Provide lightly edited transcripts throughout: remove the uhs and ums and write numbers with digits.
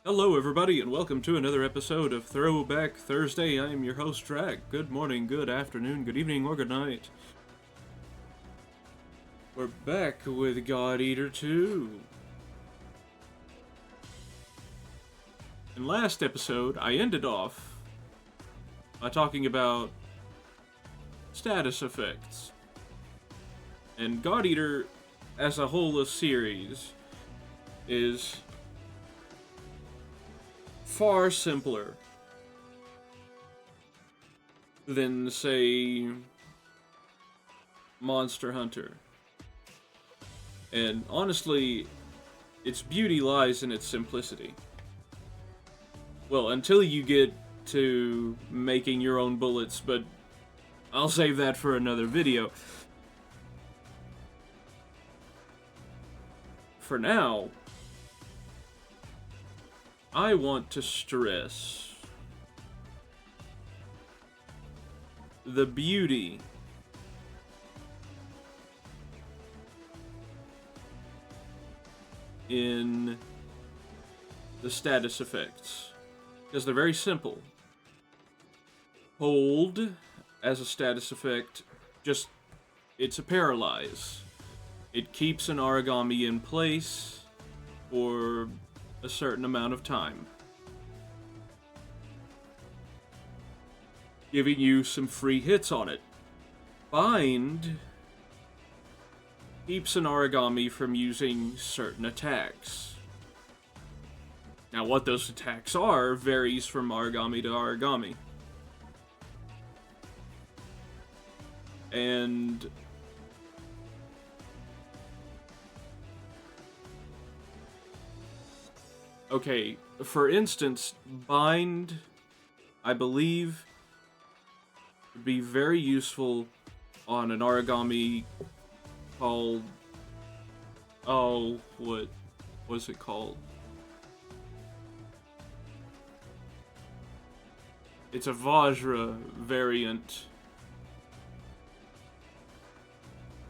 Hello, everybody, and welcome to another episode of Throwback Thursday. I am your host, Drac. Good morning, good afternoon, good evening, or good night. We're back with God Eater 2. In last episode, I ended off by talking about status effects. And God Eater, as a whole of series, is far simpler than, say, Monster Hunter. And honestly, its beauty lies in its simplicity. Well, until you get to making your own bullets, but I'll save that for another video. For now, I want to stress the beauty in the status effects, because they're very simple. Hold, as a status effect, it's a paralyze. It keeps an origami in place for a certain amount of time, giving you some free hits on it. Bind keeps an origami from using certain attacks. Now, what those attacks are varies from origami to origami. And okay, for instance, Bind, I believe, would be very useful on an origami called... Oh, what was it called? It's a Vajra variant.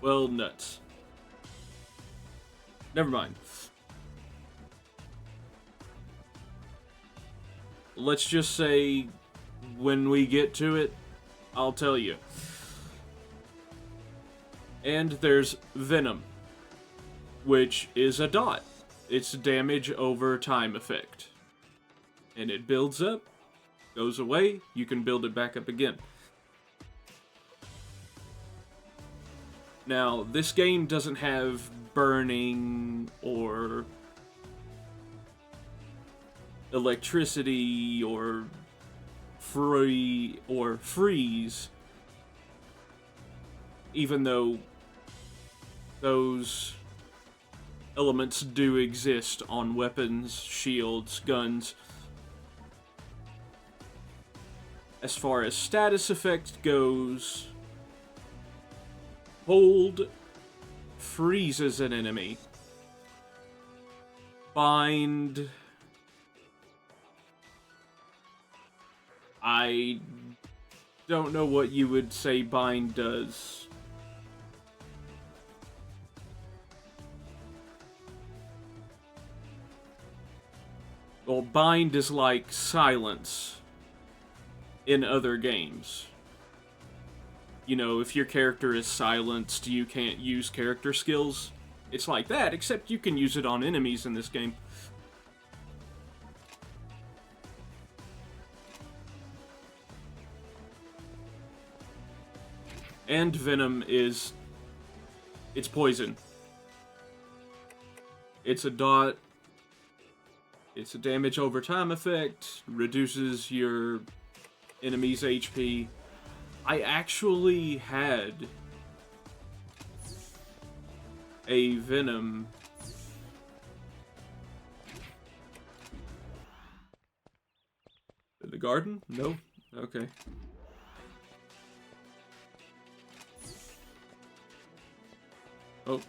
Well, nuts. Never mind. Let's just say, when we get to it, I'll tell you. And there's Venom, which is a dot. It's a damage over time effect. And it builds up, goes away, you can build it back up again. Now, this game doesn't have burning or electricity or freeze, even though those elements do exist on weapons, shields, guns. As far as status effect goes, Hold freezes an enemy. Bind, I don't know what you would say Bind does. Well, Bind is like silence in other games. You know, if your character is silenced, you can't use character skills. It's like that, except you can use it on enemies in this game. And Venom it's poison. It's a dot. It's a damage over time effect, reduces your enemy's HP. I actually had a Venom in the garden? No? Okay. Oh.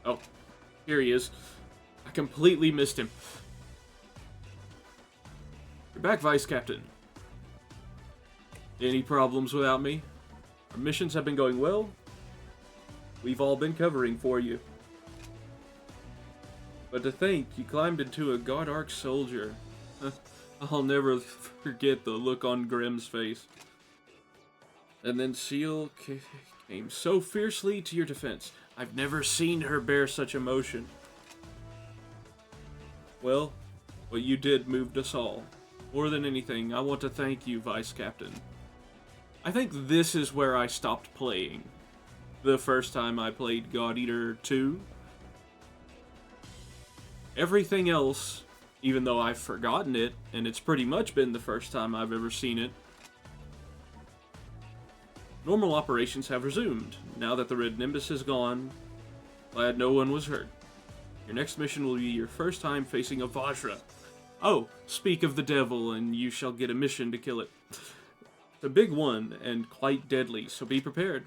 Oh. Here he is. I completely missed him. You're back, Vice Captain. Any problems without me? Our missions have been going well. We've all been covering for you. But to think, you climbed into a God Arc soldier. I'll never forget the look on Grimm's face. And then Seal came so fiercely to your defense. I've never seen her bear such emotion. Well, what you did moved us all. More than anything, I want to thank you, Vice Captain. I think this is where I stopped playing. The first time I played God Eater 2. Everything else, even though I've forgotten it, and it's pretty much been the first time I've ever seen it, normal operations have resumed. Now that the Red Nimbus is gone, glad no one was hurt. Your next mission will be your first time facing a Vajra. Oh, speak of the devil, and you shall get a mission to kill it. It's a big one, and quite deadly, so be prepared.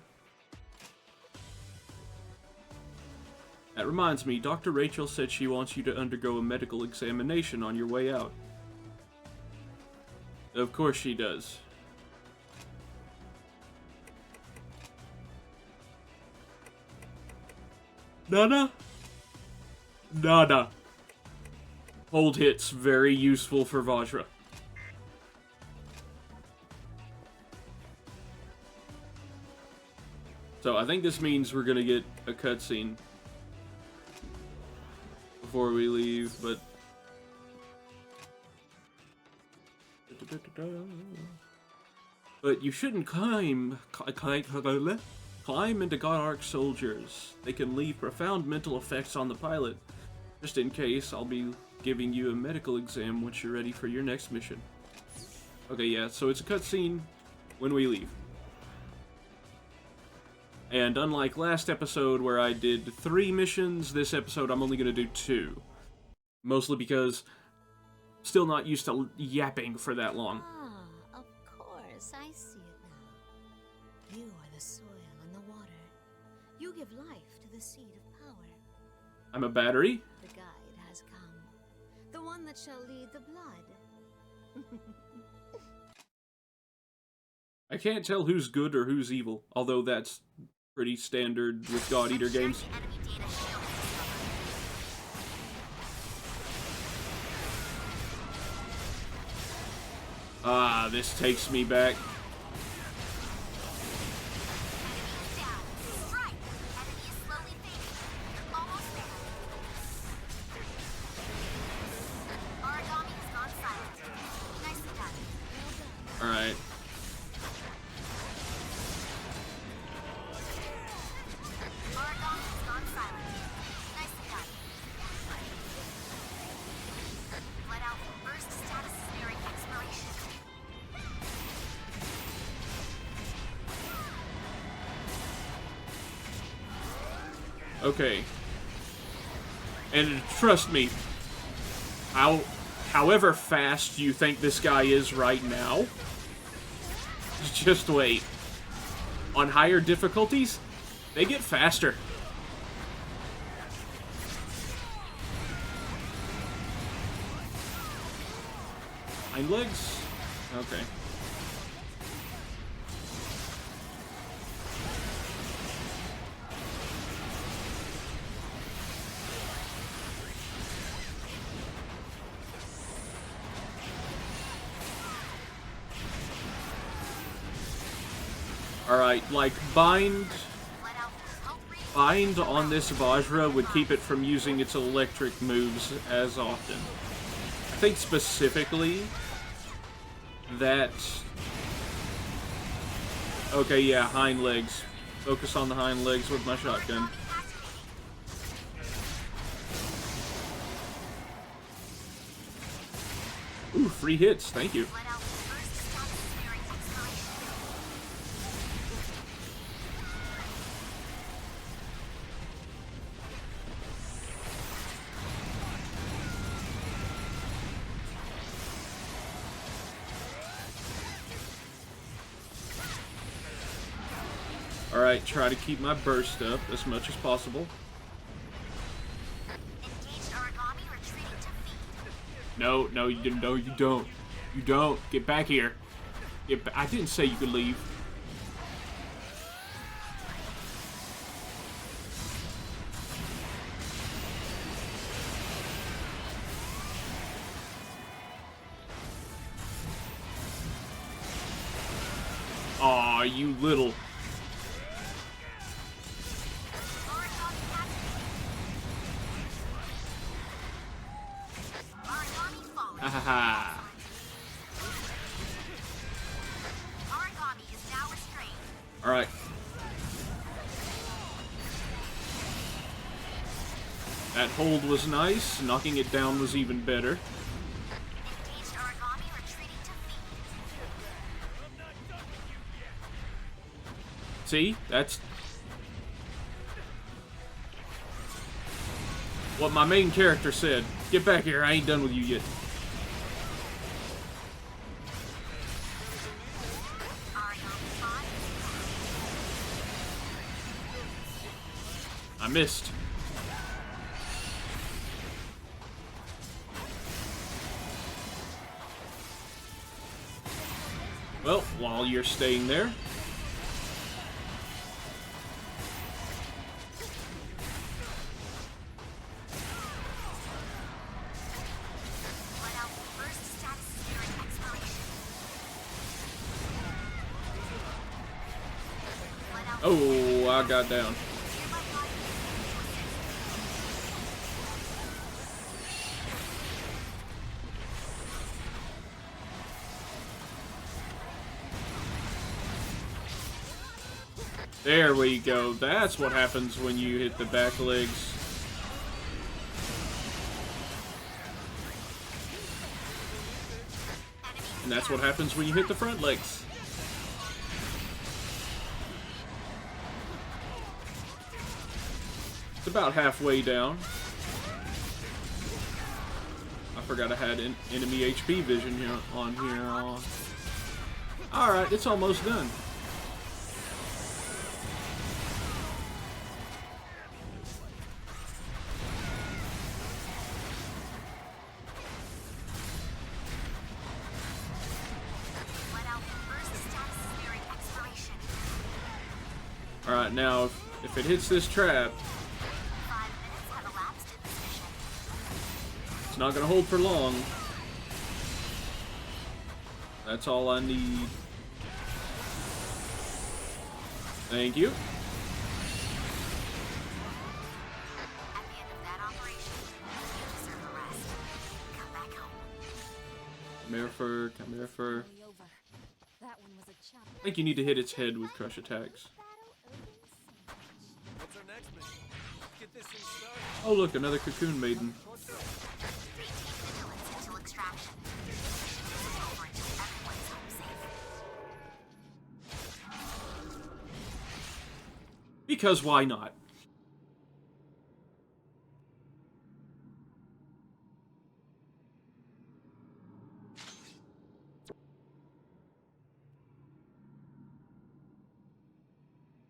That reminds me, Dr. Rachel said she wants you to undergo a medical examination on your way out. Of course she does. Nada? Nada. Hold hits, very useful for Vajra. So I think this means we're gonna get a cutscene before we leave, but... But you shouldn't climb into God Arc soldiers. They can leave profound mental effects on the pilot. Just in case, I'll be giving you a medical exam once you're ready for your next mission. Okay, yeah, so it's a cutscene when we leave. And unlike last episode where I did 3 missions, this episode I'm only going to do 2. Mostly because I'm still not used to yapping for that long. Ah, of course, I see it now. You are the soil and the water. You give life to the seed of power. I'm a battery. The guide has come. The one that shall lead the blood. I can't tell who's good or who's evil, although that's pretty standard with God Eater games. Ah, this takes me back. Alright. Okay. And trust me, however fast you think this guy is right now, just wait. On higher difficulties, they get faster. Hind legs? Okay. Alright, like, bind on this Vajra would keep it from using its electric moves as often. I think specifically that... Okay, yeah, hind legs. Focus on the hind legs with my shotgun. Ooh, free hits, thank you. Alright, try to keep my burst up as much as possible. No, no, you didn't. No, you don't. You don't. Get back here. I didn't say you could leave. Aw, you little... Ha ha ha. Alright. That hold was nice. Knocking it down was even better. See? That's what my main character said. Get back here, I ain't done with you yet. I missed. Well, while you're staying there, oh, I got down. There we go. That's what happens when you hit the back legs. And that's what happens when you hit the front legs. It's about halfway down. I forgot I had enemy HP vision here on here. Alright, it's almost done. Alright, now, if it hits this trap, it's not gonna hold for long. That's all I need. Thank you. At the end of that operation, you deserve a rest. Come back home. Come here for. I think you need to hit its head with crush attacks. Oh look, another cocoon maiden. Because why not?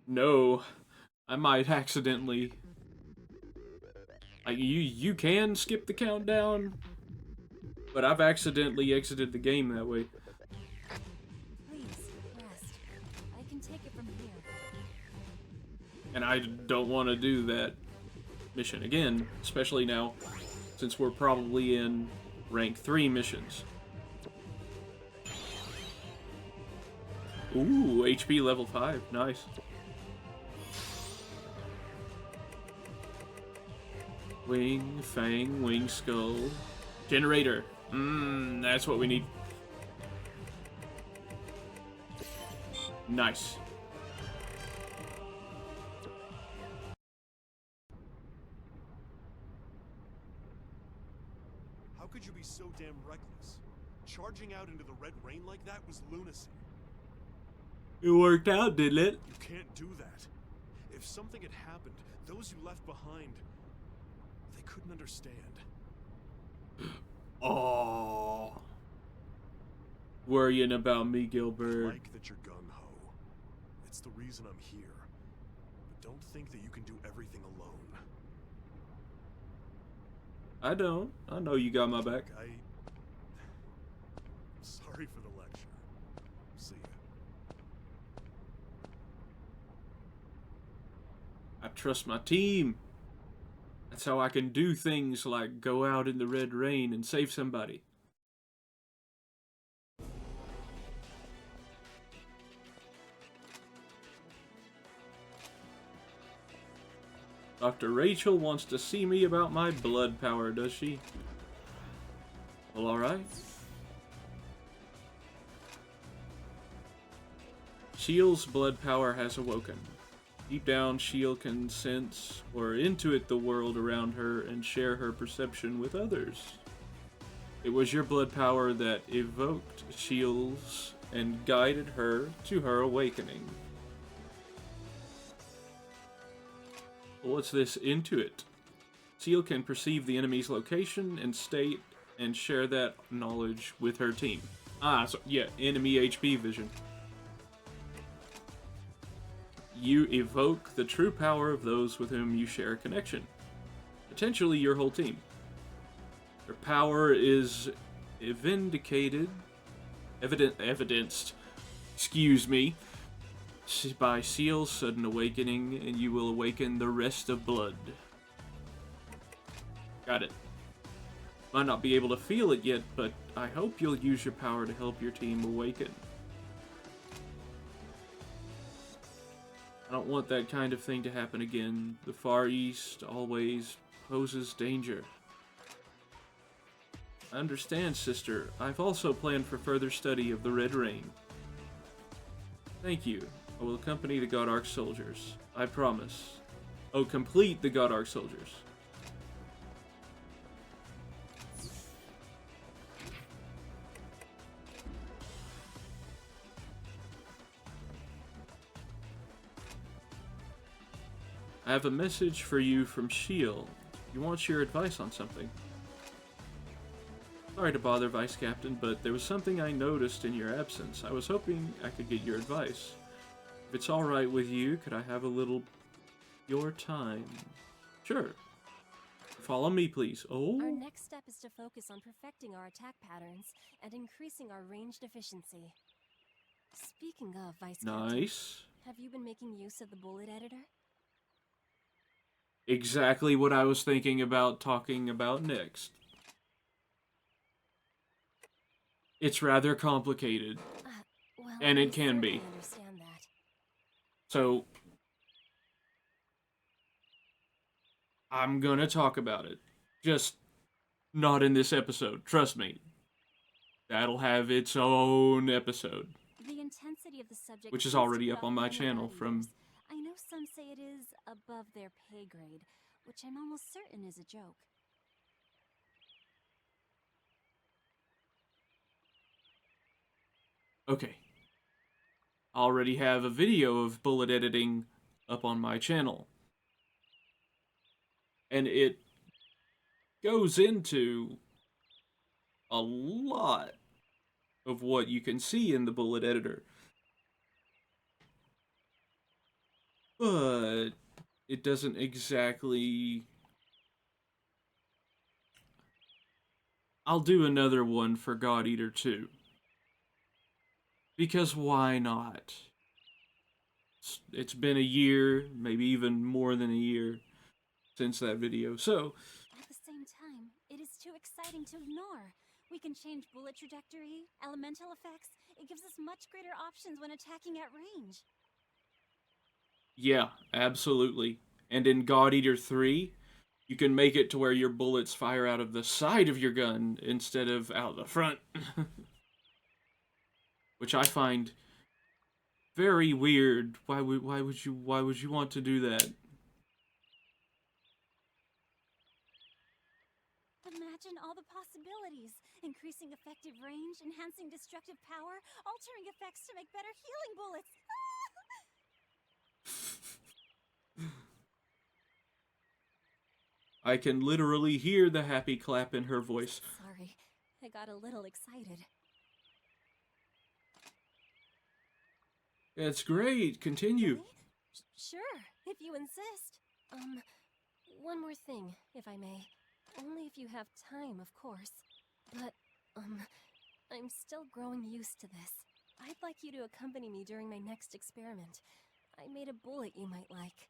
No, I might accidentally. Like, you can skip the countdown, but I've accidentally exited the game that way. Please, rest. I can take it from here. And I don't want to do that mission again, especially now, since we're probably in rank 3 missions. Ooh, HP level 5, nice. Wing, fang, wing, skull. Generator. That's what we need. Nice. How could you be so damn reckless? Charging out into the red rain like that was lunacy. It worked out, didn't it? You can't do that. If something had happened, those you left behind, they couldn't understand. Oh, worrying about me, I Gilbert. like that you're gung-ho. It's the reason I'm here. But don't think that you can do everything alone. I don't. I know you got my back. Sorry for the lecture. See ya. I trust my team. That's how I can do things like go out in the red rain and save somebody. Dr. Rachel wants to see me about my blood power, does she? Well, alright. Shield's blood power has awoken. Deep down, Shield can sense or intuit the world around her and share her perception with others. It was your blood power that evoked Shield's and guided her to her awakening. Well, what's this intuit? Shield can perceive the enemy's location and state and share that knowledge with her team. Ah, so yeah, enemy HP vision. You evoke the true power of those with whom you share a connection. Potentially your whole team. Their power is evidenced, excuse me, by Seal's sudden awakening, and you will awaken the rest of blood. Got it. Might not be able to feel it yet, but I hope you'll use your power to help your team awaken. I don't want that kind of thing to happen again. The Far East always poses danger. I understand, sister. I've also planned for further study of the Red Rain. Thank you. I will accompany the God Arc soldiers. I promise. Oh, complete the God Arc soldiers. I have a message for you from Shield. He wants your advice on something. Sorry to bother, Vice Captain, but there was something I noticed in your absence. I was hoping I could get your advice. If it's alright with you, could I have a little... your time? Sure. Follow me, please. Oh? Our next step is to focus on perfecting our attack patterns and increasing our ranged efficiency. Speaking of, Vice Captain, Nice. have you been making use of the bullet editor? Exactly what I was thinking about talking about next. It's rather complicated, Well, and I it can be. certainly understand that. So, I'm gonna talk about it. Just not in this episode. Trust me. That'll have its own episode. The intensity of the subject Which is seems to already put up off on my many channel gladiators. from... I know some say it is above their pay grade, which I'm almost certain is a joke. Okay. I already have a video of bullet editing up on my channel. And it goes into a lot of what you can see in the bullet editor. But it doesn't exactly... I'll do another one for God Eater 2. Because why not? It's been a year, maybe even more than a year, since that video. So, At the same time, it is too exciting to ignore. We can change bullet trajectory, elemental effects. It gives us much greater options when attacking at range. yeah, absolutely. And in God Eater 3, you can make it to where your bullets fire out of the side of your gun instead of out the front. Which I find very weird. Why would you want to do that? Imagine all the possibilities. Increasing effective range, enhancing destructive power, altering effects to make better healing bullets. I can literally hear the happy clap in her voice. Sorry, I got a little excited. That's great. Continue. Really? Sure, if you insist. One more thing, if I may. Only if you have time, of course. But, I'm still growing used to this. I'd like you to accompany me during my next experiment. I made a bullet you might like.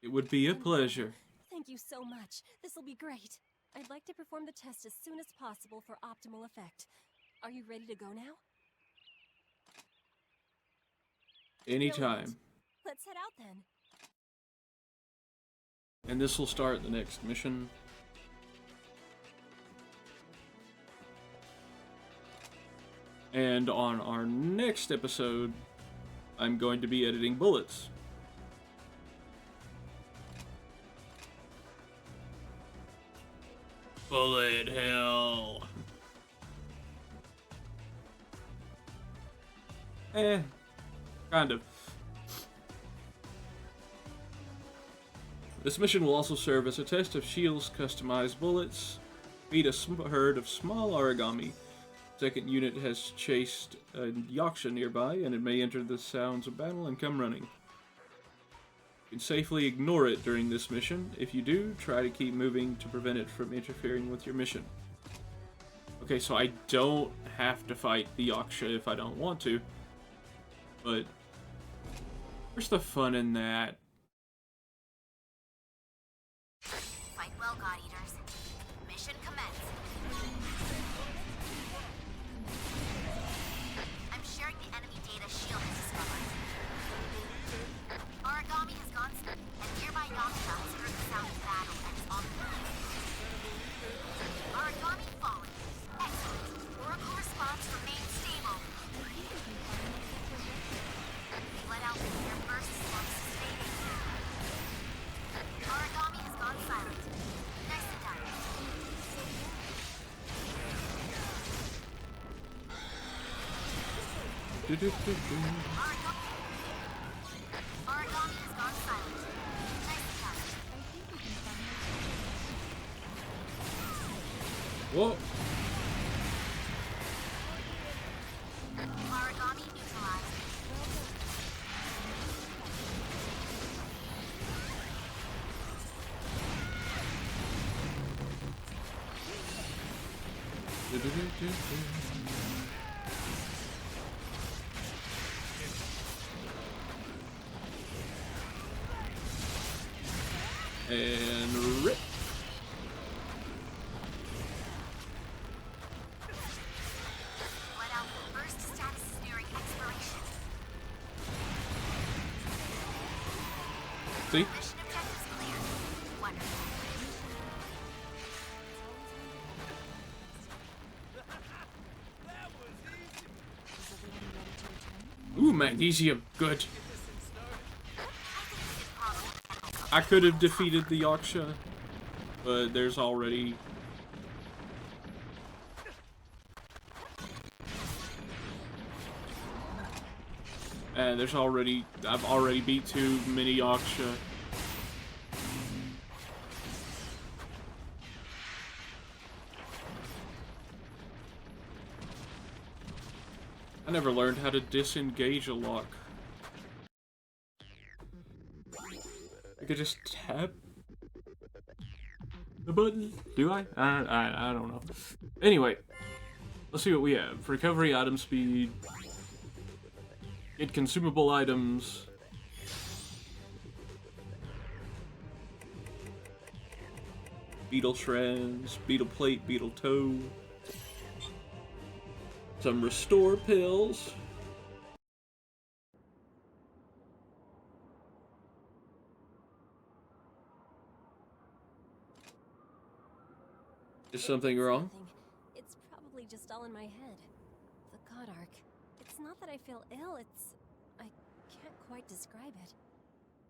It would be a pleasure. Thank you so much. This'll be great. I'd like to perform the test as soon as possible for optimal effect. Are you ready to go now? Anytime. Brilliant. Let's head out. out then. And this will start the next mission. And on our next episode, I'm going to be editing bullets. Bullet hell. Kind of. This mission will also serve as a test of Shield's customized bullets. Beat a herd of small origami. Second unit has chased a Yaksha nearby, and it may enter the sounds of battle and come running. You can safely ignore it during this mission. If you do, try to keep moving to prevent it from interfering with your mission. Okay, so I don't have to fight the Yaksha if I don't want to. But where's the fun in that? Fight well, God Eaters. Mission commence. I'm sharing the enemy data Shield has discovered. Origami has gone and nearby Yaksha has heard the sound of battle and is on the move. Origami falling. Excellent. Oracle response remains stable. Let out their first slump sustaining. Origami has gone silent. Nicely done. Origami has gone silent. Nicely done. Whoa! Origami neutralized. And rip. Let out burst status is nearing expiration. See? Mission objectives clear. Wonderful. Ooh, magnesium. Good. I could have defeated the Yaksha, but there's already... I've already beat too many Yaksha. I never learned how to disengage a lock. I could just tap the button. Do I? I don't know. Anyway, let's see what we have. Recovery item speed. Get consumable items. Beetle shreds, beetle plate, beetle toe. Some restore pills. Is something wrong? Nothing. It's probably just all in my head. The God Arc. It's not that I feel ill, I can't quite describe it.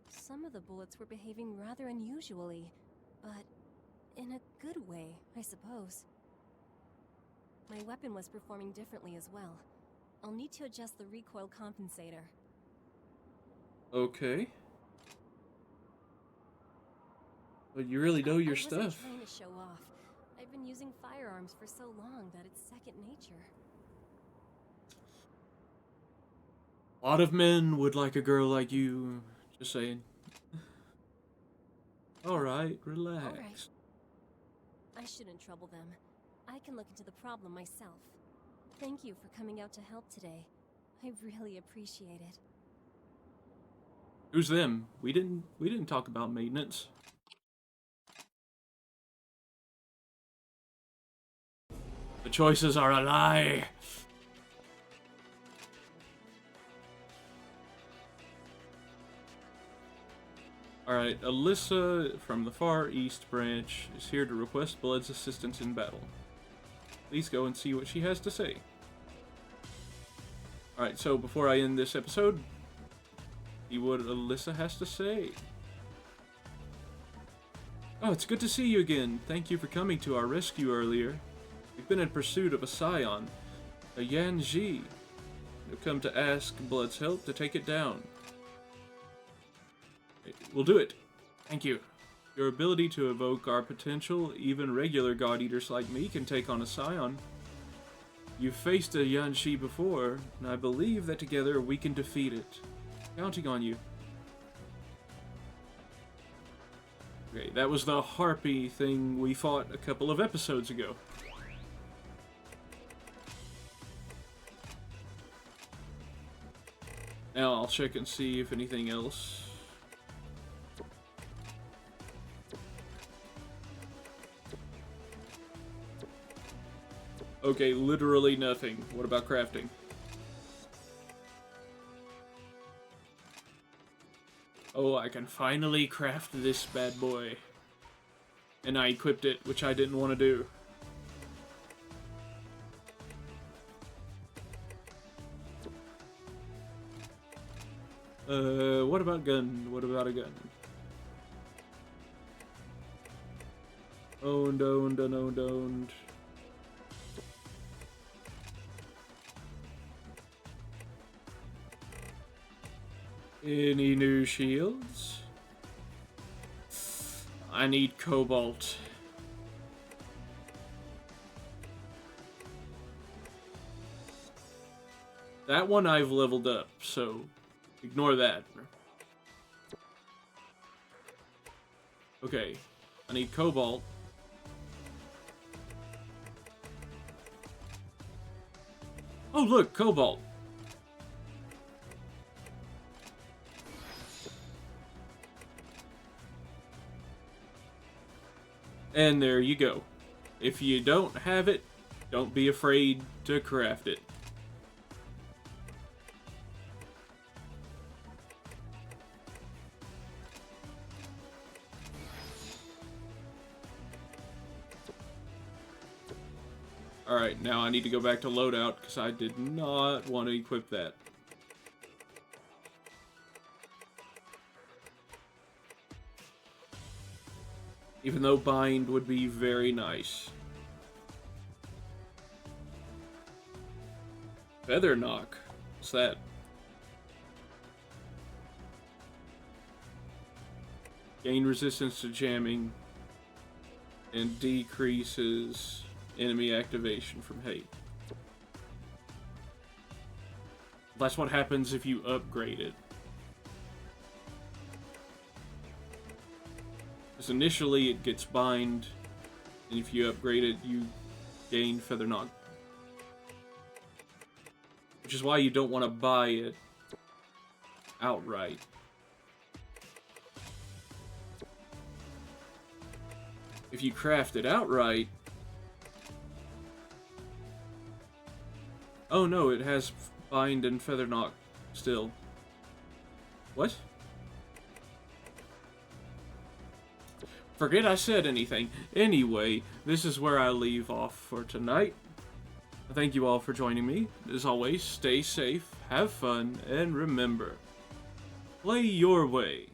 Some of the bullets were behaving rather unusually, but in a good way, I suppose. My weapon was performing differently as well. I'll need to adjust the recoil compensator. Okay. But you really know your I wasn't stuff. trying to show off. I've been using firearms for so long that it's second nature. A lot of men would like a girl like you. Just saying. Alright, relax. All right. I shouldn't trouble them. I can look into the problem myself. Thank you for coming out to help today. I really appreciate it. Who's them? We didn't talk about maintenance. The choices are a lie. Alright, Alyssa from the Far East Branch is here to request Blood's assistance in battle. Please go and see what she has to say. Alright, so before I end this episode, see what Alyssa has to say. Oh, it's good to see you again. Thank you for coming to our rescue earlier. We've been in pursuit of a scion, a Yan Ji. We've come to ask Blood's help to take it down. We'll do it. Thank you. Your ability to evoke our potential, even regular God Eaters like me can take on a scion. You've faced a Yan Ji before, and I believe that together we can defeat it. Counting on you. Okay, that was the harpy thing we fought a couple of episodes ago. Now I'll check and see if anything else. Okay, literally nothing. What about crafting? Oh, I can finally craft this bad boy. And I equipped it, which I didn't want to do. What about gun? What about a gun? Owned. Any new shields? I need cobalt. That one I've leveled up, so ignore that. Okay, I need cobalt. Oh look, cobalt. And there you go. If you don't have it, don't be afraid to craft it. Alright, now I need to go back to loadout because I did not want to equip that. Even though bind would be very nice. Feather knock. What's that? Gain resistance to jamming and decreases enemy activation from hate. That's what happens if you upgrade it. Because initially it gets bind, and if you upgrade it, you gain feather knock. Which is why you don't want to buy it outright. If you craft it outright... Oh no, it has bind and feather knock still. What? Forget I said anything. Anyway, this is where I leave off for tonight. Thank you all for joining me. As always, stay safe, have fun, and remember, play your way.